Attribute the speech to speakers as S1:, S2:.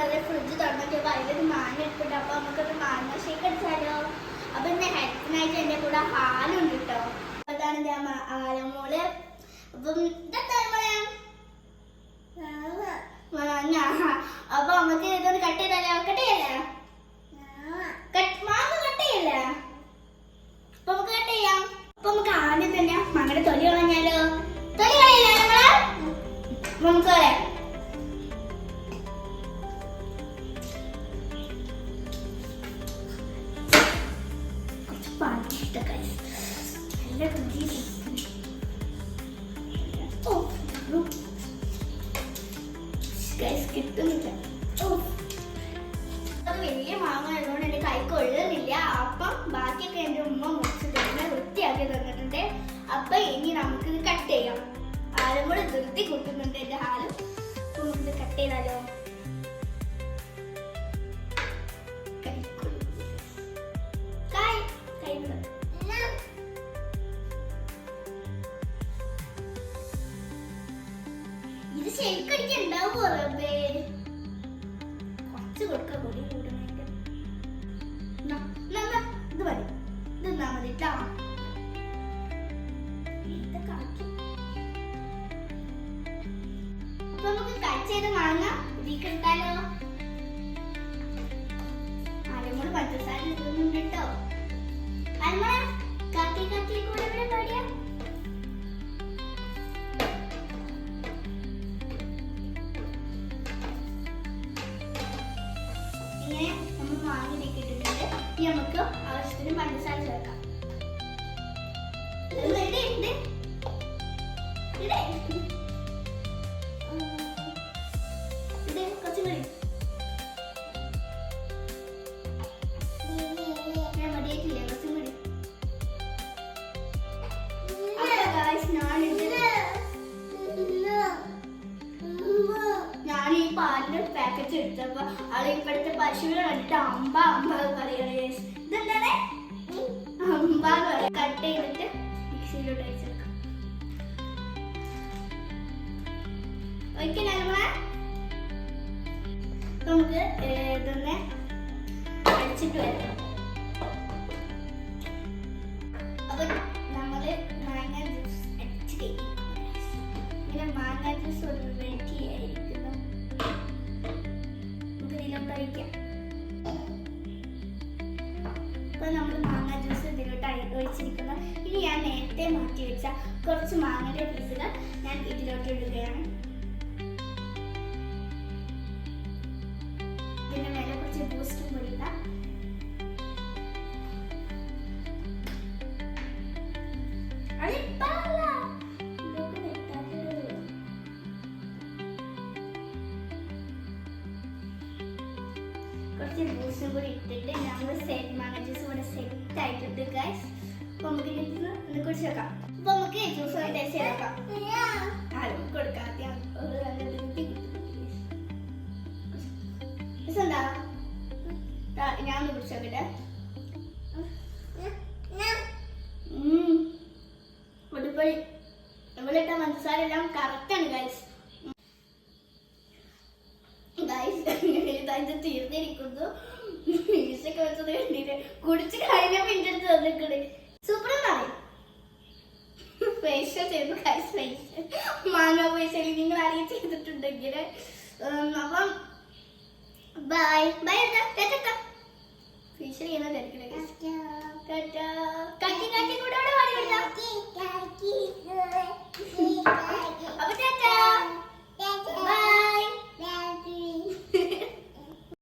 S1: വെറുതെ ഫ്രിഡ്ജ് തുറന്നിട്ട് അതിലൊരു മാങ്ങ എടുത്തിട്ട് അപ്പൊ നമുക്കൊരു മാങ്ങ ഷേക്ക് അടിച്ചാലോ. അപ്പൊ ഇന്ന് ഹെൽത്തിനായിട്ട് എന്റെ കൂടെ ഹാലുണ്ട് കേട്ടോ. അതാണ് ഞാൻ ആലമോള്. അപ്പം അപ്പൊ നമുക്ക് ഇതൊന്ന് കട്ട് ചെയ്താലോ. കട്ട് ചെയ്യല്ലേ? മാങ്ങ കട്ട് ചെയ്യല്ലേ? അപ്പൊ നമുക്ക് കട്ട് ചെയ്യാം. അപ്പൊ നമുക്ക് ആദ്യം തന്നെ മാങ്ങയുടെ തൊലി കളഞ്ഞാലോ. തൊലി കളയില്ലേ നമ്മള്? നമുക്ക് പറയാം. കിട്ടുന്നില്ല. അത് വലിയ മാങ്ങ ആയതുകൊണ്ട് എന്റെ കൈ കൊള്ളുന്നില്ല. അപ്പം ബാക്കിയൊക്കെ എന്റെ ഉമ്മ മുറിച്ച് തന്നെ വൃത്തിയാക്കി തന്നിട്ടുണ്ട്. അപ്പൊ ഇനി നമുക്കിത് കട്ട് ചെയ്യാം. ആരും കൂടെ ധൃതി കൂട്ടുന്നുണ്ട് എന്റെ ഹാലും. അപ്പൊ നമുക്കിത് കട്ട് ചെയ്താലോ. ഇത് ശരിക്കടിക്ക് ഉണ്ടാവുമോ റബ്ബേ? കുറച്ച് കൊടുക്ക പൊടി കൂടണമെങ്കിൽ. ഇത് മതി. ഇത് തന്നാ മതി കേട്ടോ. അപ്പൊ നമുക്ക് കട്ട് ചെയ്ത് മാങ്ങ ഇതിലേക്ക് എടുത്താലോ. ആലമോള് പഞ്ചസാര ഇടുന്നുണ്ട് കേട്ടോ. ആലമോള കാക്കി കാക്കി കൂടെ ഇവിടെ പാടിയാ. ഇങ്ങനെ നമ്മൾ മാങ്ങയിലേക്ക് ഇട്ടിട്ടുണ്ട്. ഇനി നമുക്ക് ആവശ്യത്തിന് പഞ്ചസാര ചേർക്കാം. ഞാൻ ഈ പാലിന്റെ പാക്കറ്റ് എടുത്തപ്പോ അത് ഇപ്പോഴത്തെ പശുവിനെ കണ്ടിട്ട് അമ്പ അമ്പ പറയണേ. ഇതെന്താണ്? അമ്പ കട്ട് ചെയ്തിട്ട് മിക്സിയിലോട്ട് അയച്ചെടുക്കാം. ഒരിക്കലും നമുക്ക് ഇതൊന്ന് അടിച്ചിട്ട് വരാം. അപ്പൊ നമ്മള് മാങ്ങ ജ്യൂസ് അടിച്ച് കഴിക്കും. ഇങ്ങനെ മാങ്ങ ജ്യൂസ് റെഡി ആയിരിക്കുന്നു. നമുക്ക് ഇതിലോട്ട് ഒഴിക്കാം. അപ്പൊ നമ്മൾ മാങ്ങ ജ്യൂസ് ഇതിലോട്ട് ഒഴിച്ചിരിക്കുന്നു. ഇനി ഞാൻ നേരത്തെ മാറ്റി വെച്ച കുറച്ച് മാങ്ങയുടെ പീസുകൾ ഞാൻ ഇതിലോട്ട് ഇടുകയാണ്. പിന്നെ മേലെ കുറച്ച് ബൂസ്റ്റും കൂടി ഇടാം. കുറച്ച് ബൂസ്റ്റും കൂടി ഇട്ടിട്ട് നമ്മൾ മാങ്ങ ജ്യൂസ് കൂടെ സെറ്റ് ആയിട്ടുണ്ട് ഗൈസ്. അപ്പൊ നമുക്ക് ഒന്ന് കുടിച്ച് വെക്കാം. അപ്പൊ നമുക്ക് ജ്യൂസ് ടേസ്റ്റ് ചെയ്തേക്കാം. ആരും കൊടുക്കാം. ഞാൻ ഒന്ന് കുടിച്ച് നോക്കട്ടെ. പൊടിപ്പൊടി നമ്മളിട്ട പഞ്ചസാര എല്ലാം കറക്റ്റാണ് ഗൈസ്. ഇത് തീർന്നിരിക്കുന്നു. ഫീസൊക്കെ വെച്ചത് കണ്ടിട്ട് കുടിച്ച് കഴിഞ്ഞപ്പോ എന്റെ അടുത്ത് തന്നിക്കണേ. സൂപ്പർ ഫേഷ്യൽ ചെയ്തു ഗൈസ്. ഫേഷ്യൽ മാങ്ങ ഫേഷ്യൽ നിങ്ങൾ അറിയാൻ ചെയ്തിട്ടുണ്ടെങ്കിൽ അപ്പം ബൈ ബൈ. ഫേഷ്യൽ ചെയ്യുന്ന തിരക്കില്ല.